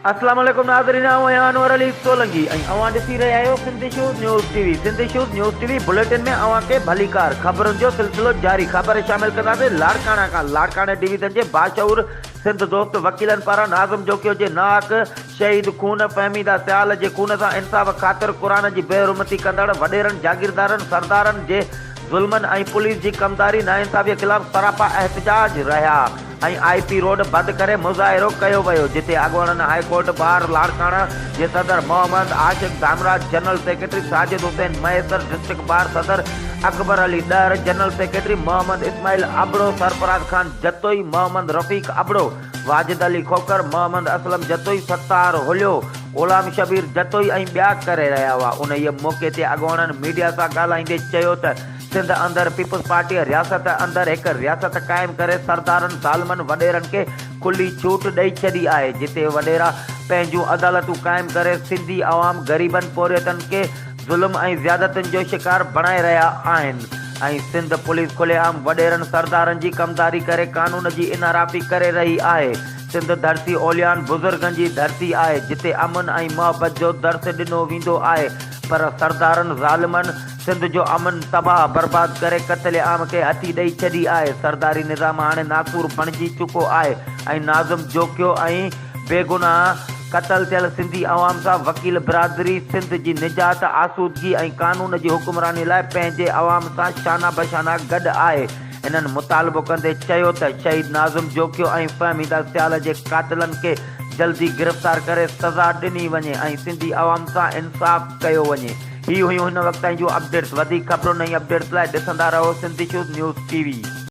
अस्सलाम वालेकुम नाज़रीन, आऊं अनवर अली सोलंकी ऐं अवां ॾिसी रहिया आहियो Sindhi shoes news TV. Sindhi shoes news TV bulletin में अवां खे भलीकार ख़बरुनि जो सिलसिलो जारी। ख़बर शामिल कंदासीं लाड़काना खां। लाड़काना डिवीज़न जे बाशऊर सिंध दोस्त वकीलनि पारां नाज़िम जोकियो जे नाक शहीद खून फ़हमीदा सियाल जे खून सां इंसाफ़ ख़ातिर क़ुरान जी बेहरमती कंदड़ वॾेरनि जागीरदारनि सरदारनि जे ज़ुल्मनि ऐं पुलिस जी कमदारी नाइंसाफ़ीअ ख़िलाफ़ सरापा एहतजाज रहिया ऐं IP रोड बंदि करे मुज़ाहिरो कयो वियो, जिते अॻूणनि हाई कोर्ट बार लाड़काना जे सदर मोहम्मद आशिक़ धामराज, जनरल सेक्रेटरी साजिद हुसैन मैसर, डिस्ट्रिक्ट बार सदर अकबर अली डर, जनरल सेक्रेटरी मोहम्मद इस्माइल अबड़ो, सरफराज खान जतोई, मोहम्मद रफ़ीक अबड़ो, वाजिद अली खोकर, मोहम्मद असलम जतोई, सत्तार हुलियो, ग़ुलाम शबीर जतोई ऐं ॿिया करे रहिया हुआ। उन मौक़े ते अॻूणनि मीडिया सां ॻाल्हाईंदे चयो त सिंध अंदरि पीपुल्स पार्टी रियासत अंदरि हिकु रियासत क़ाइमु करे सरदारनि ज़ालिमनि वॾेरनि खे खुली छूट ॾेई छॾी आहे, जिते वॾेरा पंहिंजूं अदालतूं क़ाइमु करे सिंधी अवाम ग़रीबनि पोरियतनि खे ज़ुल्म ऐं ज़ियादतुनि जो शिकार बणाए रहिया आहिनि ऐं सिंध पुलिस खुलेआम वॾेरनि सरदारनि जी कमदारी करे कानून जी इनाराफ़ी करे रही आहे। सिंध धरती ओलियान बुज़ुर्गनि जी धरती आहे, जिते अमन ऐं मुहबत जो दर्स ॾिनो वेंदो आहे, पर सरदारनि ज़ालिमनि सिंध जो अमन तबाह बर्बाद करे क़त्ल आम खे हथी ॾेई छॾी आहे। सरदारी निज़ाम हाणे नासूर बणिजी चुको आहे ऐं नाज़िम जोकियो ऐं बेगुनाह क़त्ल थियल सिंधी अवाम सां वकील बिरादरी सिंध जी निजात, आसूदगी ऐं कानून जी हुकुमरानी लाइ पंहिंजे अवाम सां शाना बशाना गॾु आहे। इन्हनि मुतालबो कंदे चयो त शहीद नाज़िम जोकियो ऐं फ़हमीदा सियाल जे कातिलनि खे जल्दी गिरफ़्तार करे सज़ा ॾिनी वञे ऐं सिंधी अवाम सां इंसाफ़ कयो वञे। ही हुयूं हिन वक़्त जूं अपडेट्स। वधीक ख़बरुनि ऐं अपडेट्स लाइ ॾिसंदा रहो सिंधी शूज़ न्यूज़ टीवी।